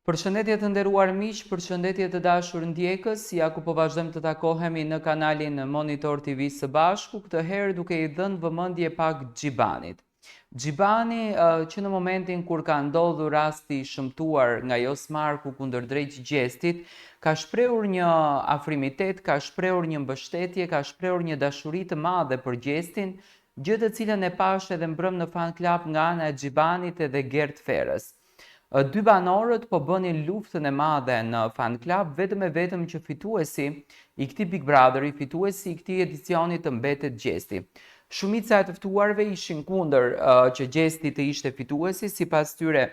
Përshëndetje të nderuar miq, përshëndetje të dashur ndjekës, ja ku po vazhdojmë të takohemi në kanalin Monitor TV së bashku, këtë herë duke i dhënë vëmendje pak Xhibanit. Xhibani që në momentin kur ka ndodhur rasti i shëmtuar nga Josmarku kundër drejt Gjestit, ka shprehur një afrimitet, ka shprehur një mbështetje, ka shprehur një dashuri të madhe për Gjestin, gjë të cilën e pash edhe mbrëm në fan club nga ana e Xhibanit edhe Gert Ferës. Dy banorët po bënin luftën e madhe në fan club vetëm e vetëm që fituesi i këtij Big Brotheri, fituesi i këtij edicioni të mbetet Gjesti. Shumica e të ftuarve ishin kundër që Gjesti të ishte fituesi, sipas tyre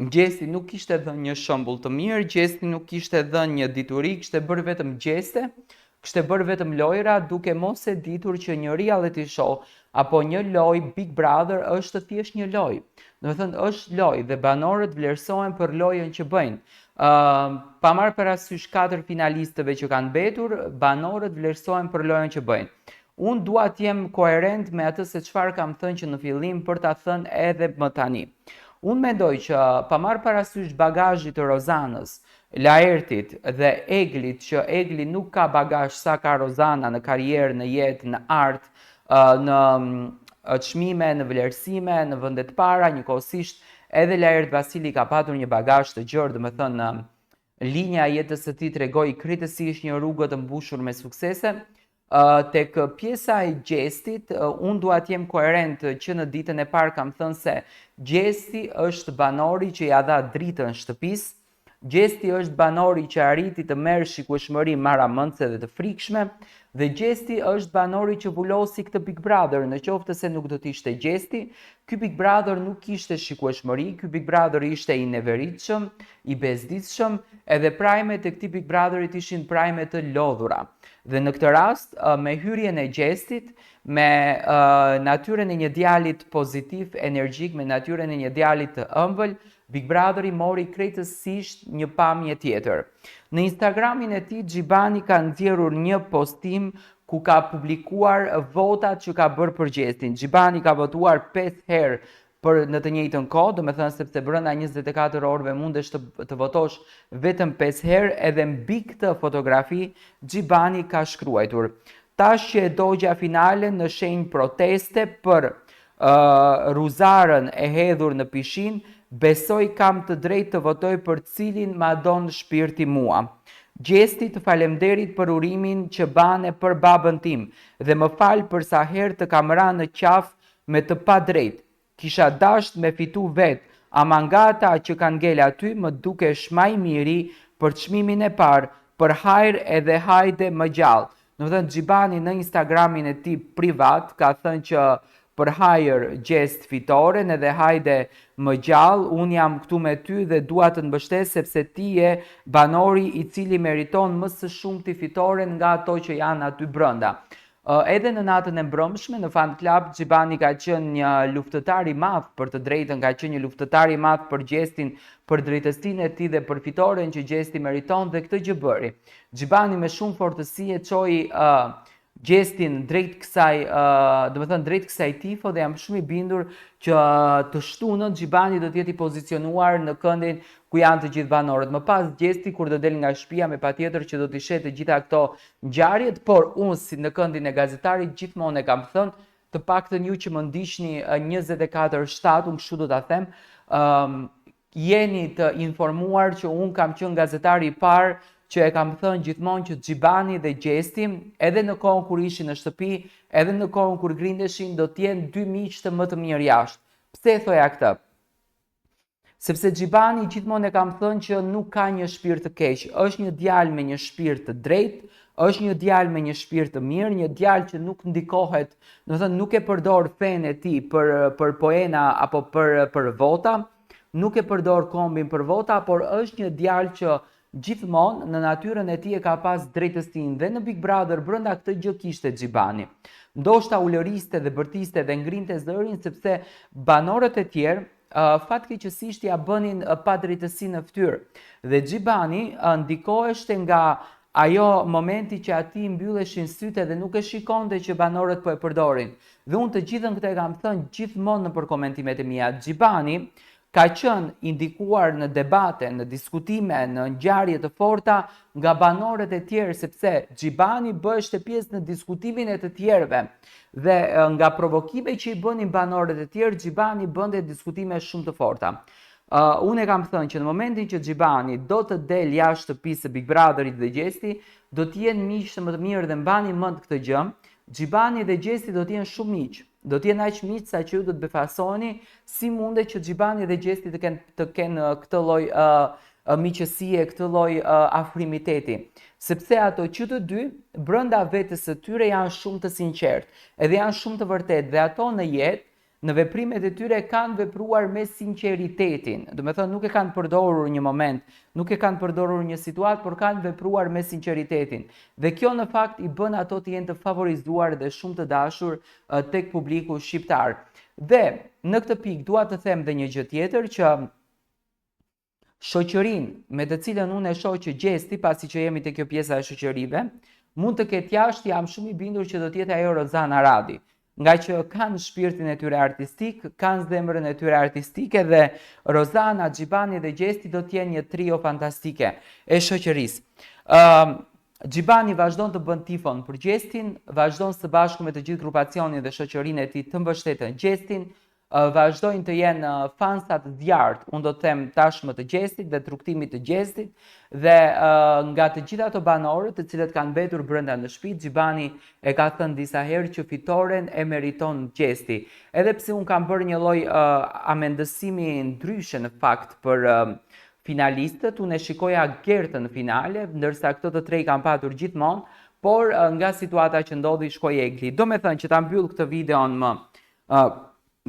Gjesti nuk kishte dhënë një shembull të mirë, Gjesti nuk kishte dhënë një dituri, kishte bërë vetëm gjeste, kishte bërë vetëm lojra duke mos e ditur që një reality show apo një lojë Big Brother është thjesht një lojë. Do të thënë është lojë dhe banorët vlerësohen për lojën që bëjnë. Pa marrë parasysh 4 finalistëve që kanë mbetur, banorët vlerësohen për lojën që bëjnë. Unë dua të jem koherent me atë se çfarë kam thënë që në fillim për ta thënë edhe më tani. Unë mendoj që pa marrë parasysh bagazhit të Rozanës, Laertit dhe Eglit, që Egli nuk ka bagazh sa ka Rozana në karrierë, në jetë, në art, në çmime, në vlerësime, në vendet para, njëkohësisht edhe Laert Vasili ka patur një bagazh të gjerë, domethënë linja e jetës së tij tregoi krejtësisht një rrugë të mbushur me suksese. Tek pjesa e Gjestit, unë dua të jem koherent që në ditën e parë kam thënë se Gjesti është banori që ja dha dritën shtëpisë, Gjesti është banori që arriti të merr shikueshmëri maramëndse dhe të frikshme, dhe Gjesti është banori që vulosi këtë Big Brother. Në qoftë se nuk do të ishte Gjesti, ky Big Brother nuk kishte shikueshmëri, ky Big Brother ishte i neveritshëm, i bezdisshëm, edhe prajmet e këtij Big Brotherit ishin prajme të lodhura. Dhe në këtë rast, me hyrjen e Gjestit, me natyrën e një djalit pozitiv, energjik, me natyrën e një djalit të ëmbël, Big Brotheri mori krejtësisht një pamje tjetër. Në Instagramin e tij, Xhibani ka nxjerrur një postim ku ka publikuar votat që ka bërë për Gjestin. Xhibani ka votuar 5 herë për në të njëjtën kohë, domethënë sepse brenda 24 orëve mundesh të votosh vetëm 5 herë, edhe mbi këtë fotografi Xhibani ka shkruar: "Tash që e dogja finale në shenjë proteste për ruzarën e hedhur në pishin, besoj kam të drejtë të votoj për cilin ma don shpirti mua. Gjesti, të falemderit për urimin që bane për babën tim dhe më fal për sa herë të kam ra në qaf me të pa drejt. Kisha dasht me fitu vet, ama nga ata që kanë ngel aty më duke shmaj miri për çmimin e parë, për hajr edhe hajde më gjallë." Në thënë, Xhibani në Instagramin e tij privat ka thënë që për hajër Gjest fitoren edhe hajde më gjallë, unë jam këtu me ty dhe dua të të mbështes sepse ti je banori i cili meriton më së shumti fitoren nga ato që janë aty brenda. Edhe në natën e mbrëmshme në fan club, Xhibani ka qenë një luftëtar i madh për të drejtën, ka qenë një luftëtar i madh për Gjestin, për drejtësinë e tij dhe për fitoren që Gjesti meriton, dhe këtë gjë bëri. Xhibani me shumë fortësi e çoi Gjestin drejt kësaj, domethënë drejt kësaj tifo, dhe jam shumë i bindur që të shtunën Xhibani do të jetë i pozicionuar në këndin ku janë të gjithë banorët. Më pas Gjesti kur do del nga shtëpia, me patjetër që do t'i sheh të gjitha këto ngjarjet, por unë si në këndin e gazetarit gjithmonë e kam thënë, të paktën ju që më ndiqni 24/7, unë kështu do ta them, jeni të informuar që unë kam qenë gazetari i parë që e kam thënë gjithmonë që Xhibani dhe Gjesti, edhe në kohën kur ishin në shtëpi, edhe në kohën kur grindeshin, do t'jenë dy miq më të mirë jashtë. Pse e thoja këtë? Sepse Xhibani gjithmonë e kam thënë që nuk ka një shpirt të keq, është një djalë me një shpirt të drejtë, është një djalë me një shpirt të mirë, një djalë që nuk ndikohet, do të thënë nuk e përdor fenë e tij për poena apo për vota, nuk e përdor kombin për vota, por është një djalë që gjithmonë në natyrën e tij e ka pas drejtësinë, dhe në Big Brother brenda këtë gjë kishte Xhibani. Ndoshta ulëriste dhe bërtiste dhe ngrinte zërin sepse banorët e tjerë fatkeqësisht ja bënin pa drejtësi në fytyrë. Dhe Xhibani ndikoheshte nga ajo momenti që ati mbylleshin sytë dhe nuk e shikonte që banorët po e përdorin. Dhe unë të gjithën këtë e kam thënë gjithmonë në përkomentimet e mia. Xhibani ka qenë indikuar në debate, në diskutime, në ngjarje të forta nga banorët e tjerë, sepse Xhibani bëheshte pjesë në diskutimin e të tjerëve dhe nga provokime që i bënin banorët e tjerë, Xhibani bënte diskutime shumë të forta. Unë e kam thënë që në momentin që Xhibani do të del jashtë shtëpisë së Big Brotherit dhe Gjesti, do të jenë miq më të mirë dhe mbani mend këtë gjë. Xhibani dhe Gjesti do të jenë shumë miq. Do të jenë aq miq sa që ju do të befasoni si mundet që Xhibani dhe Gjesti të kenë këtë lloj miqësie, këtë lloj afrimiteti. Sepse ato që të dy brenda vetes së tyre janë shumë të sinqertë, edhe janë shumë të vërtetë dhe ato në jetë, në veprimet e tyre kanë vepruar me sinqeritetin. Do të thonë nuk e kanë përdorur një moment, nuk e kanë përdorur një situatë, por kanë vepruar me sinqeritetin. Dhe kjo në fakt i bën ato të jenë të favorizuar dhe shumë të dashur tek publiku shqiptar. Dhe në këtë pikë dua të them dhe një gjë tjetër që shoqërinë me të cilën unë e shoh që Gjesti, pasi që jemi te kjo pjesa e shoqërive, mund të ketë jashtë, jam shumë i bindur që do të jetë ajo Rozana Radi. Nga që kanë shpirtin e tyre artistik, kanë zemrën e tyre artistike dhe Rozana, Xhibani dhe Gjesti do të jenë një trio fantastike e shoqërisë. Xhibani vazhdon të bën tifon për Gjestin, vazhdon së bashku me të gjithë grupacionin dhe shoqërinë e tij të mbështetën Gjestin, vazhdojnë të jenë fansat djartë, unë do të them tashmë të Gjestit dhe rrugtimit të Gjestit, dhe nga të gjitha ato banorët të cilët kanë mbetur brenda në shtëpi, Xhibani e ka thënë disa herë që fitoren e meriton Gjesti. Edhe pse unë kam bërë një lloj amendësimi ndryshe në fakt për finalistët, unë e shikoja Gertën në finale, ndërsa këto të tre i kam patur gjithmonë, por nga situata që ndodhi shkoi Egli. Do me thënë që ta mbyll këtë videon më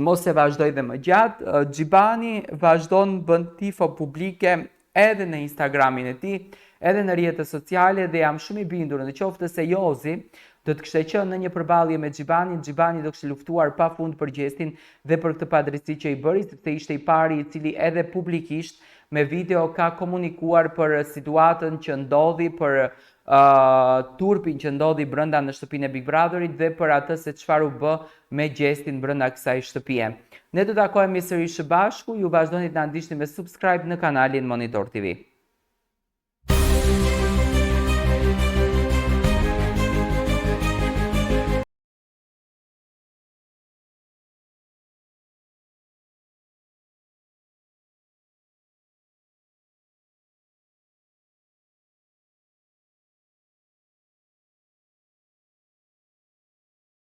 mos e vazhdoj dhe më gjatë, Xhibani vazhdon bën tifo publike edhe në Instagramin e tij, edhe në rrjetet sociale dhe jam shumë i bindur në qoftë se Jozi do të kishte qenë në një përballje me Xhibanin, Xhibani do kishte luftuar pafund për Gjestin dhe për këtë padrejti që i bëri, sepse ishte i pari i cili edhe publikisht me video ka komunikuar për situatën që ndodhi, për turpin që ndodhi brenda në shtëpinë e Big Brotherit dhe për atë se çfarë u bë me Gjestin brenda kësaj shtëpie. Ne do takohemi sërish së bashku, ju vazhdoni të na ndiqni me subscribe në kanalin Monitor TV.